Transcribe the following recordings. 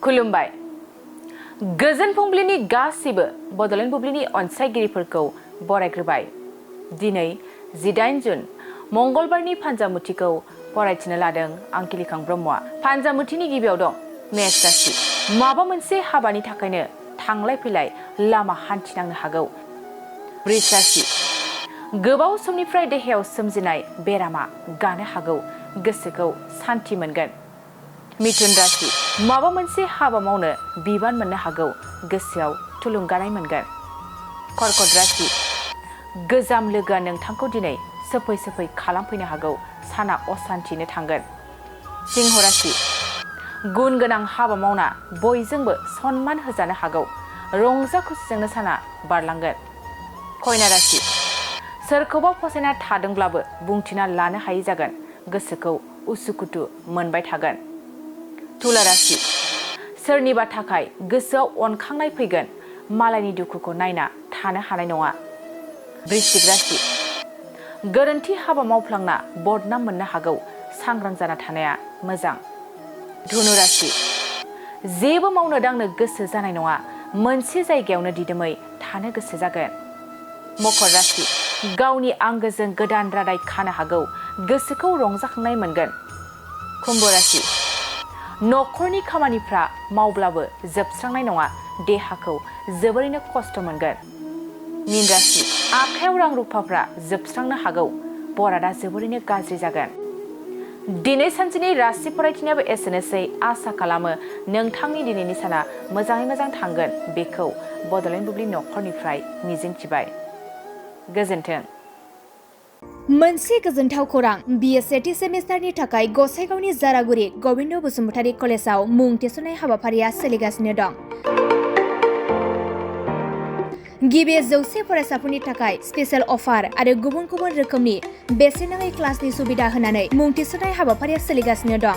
खुलुमबाय गोजोन फुंबिलिनि गासिबो बड'लेण्ड बुब्लिनि अनसायगिरिफोरखौ बरायग्रोबाय दिनै 18 जुन मंगलबारनि फान्जामुथिखौ फरायथिनो लादों आं किलिखां ब्रह्मआ फान्जामुथिनि गिबियाव दं मेष राशि माबा मोनसे हाबानि थाखायनो थांलाय फैलाय लामा हान्थिनांनो हागौ वृष राशि गोबाव समनिफ्राय देहायाव सोमजिनाय बेरामा गानो हागौ गोसोखौ सान्थि मोनगोन मिथुन राशि माबा मोनसे हाबा मावनो बिबान मोननो हागौ गोसोआव थुलुंगानाय मोनगोन कर्कट राशि गोजाम लोगोआ नोंथांखौ दिनै सोफै खालामफैनो हागौ साना असान्थिनो थांगोन सिंह राशि गुन गोनां हाबा मावना बयजोंबो सन्मान होजानो हागौ रंजा खुसिजोंनो साना बारलांगोन कन्या राशि सोरखौबा फसायना थादोंब्लाबो बुंथिना लानो हायै जागोन गोसोखौ उसुखुथु मोनबाय थागोन तुला राशि सोरनिबा थाखाय गोसोआव अनखांनाय फैगोन मालायनि दुखुखौ नायना थानो हानाय नङा वृश्चिक राशि गोरोन्थि हाबा मावफ्लांना बदनाम मोननो हागौ सांग्रां जाना थानाया मोजां धनु राशि जेबो मावनो दांनो गोसो जानाय नङा मोनसे जायगायावनो दिदोमै थानो गोसो जागोन मकर राशि गावनि आंगोजों गोदान रादाय खानो हागौ गोसोखौ रंजाखांनाय मोनगोन कुम्भ राशि नखरनि खामानिफ्रा मावब्लाबो जोबस्रांनाय नङा देहाखौ जोबोरैनो खस्थ' मोनगोन मीन राशि आखायाव रां रुफाफ्रा जोबस्रांनो हागौ बरादा जोबोरैनो गाज्रि जागोन दिनै सानसेनि राशि फरायथिनायाबो एसेनोसै आसा खालामो नोंथांनि दिनैनि साना मोजाङै मोजां थांगोन बेखौ बड'लेण्ड बुब्लि नखरनिफ्राय मिजिंथिबाय गोजोन्थों मोनसे गोजोनथाव खौरां बिए सेथि सेमिस्टारनि थाखाय गसाइगावनि जारागुरि गबिन्द बसुमतारी कलेजाव मुं थिसननाय हाबाफारिया सोलिगासिनो दं गिबि 100 फरायसाफोरनि थाखाय स्पेशल अफार आरो गुबुन गुबुन रोखोमनि बेसेन नाङै क्लासनि सुबिदा होनानै मुं थिसननाय हाबाफारिया सोलिगासिनो दं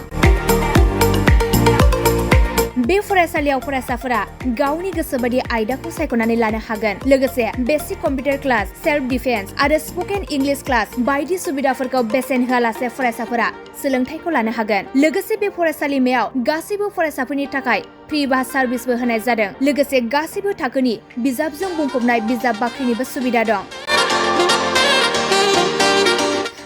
बे फरायसालियाव फरायसाफोरा गावनि गोसो बायदि आयदाखौ सायख'नानै लानो हागोन लोगोसे basic computer class self defence आरो स्पोकेन इंलिश क्लास बायदि सुबिदाफोरखौ बेसेन होआलासे फरायसाफोरा सोलोंथाइखौ लानो हागोन लोगोसे बे फरायसालिमायाव गासैबो फरायसाफोरनि थाखाय फ्रि बास सार्भिसबो होनाय जादों लोगोसे गासैबो थाखोनि बिजाबजों बुंफबनाय बिजाब बाख्रिनिबो सुबिदा दं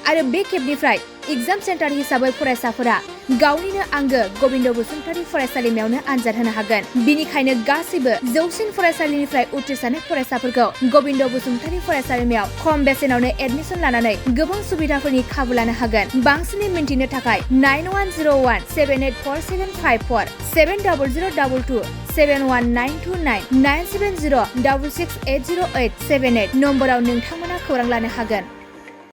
आरो बे खेबनिफ्राय एग्जाम सेन्टार हिसाबै फरायसाफोरा गावनिनो आंगो गबिन्द बसुमतारी फरायसालिमायावनो आनजाद होनो हागोन बिनिखायनो गासैबो जौसिन फरायसालिनिफ्राय उथ्रिसारनाय फरायसाफोरखौ गबिन्द बसुमतारी फरायसालिमायाव खम बेसेनावनो एडमिसन लानानै गोबां सुबिदाफोरनि खाबु लानो हागोन बांसिनै मिन्थिनो थाखाय 9101784754 7002 71929 97066808878 नम्बराव नोंथांमोना खौरां लानो हागोन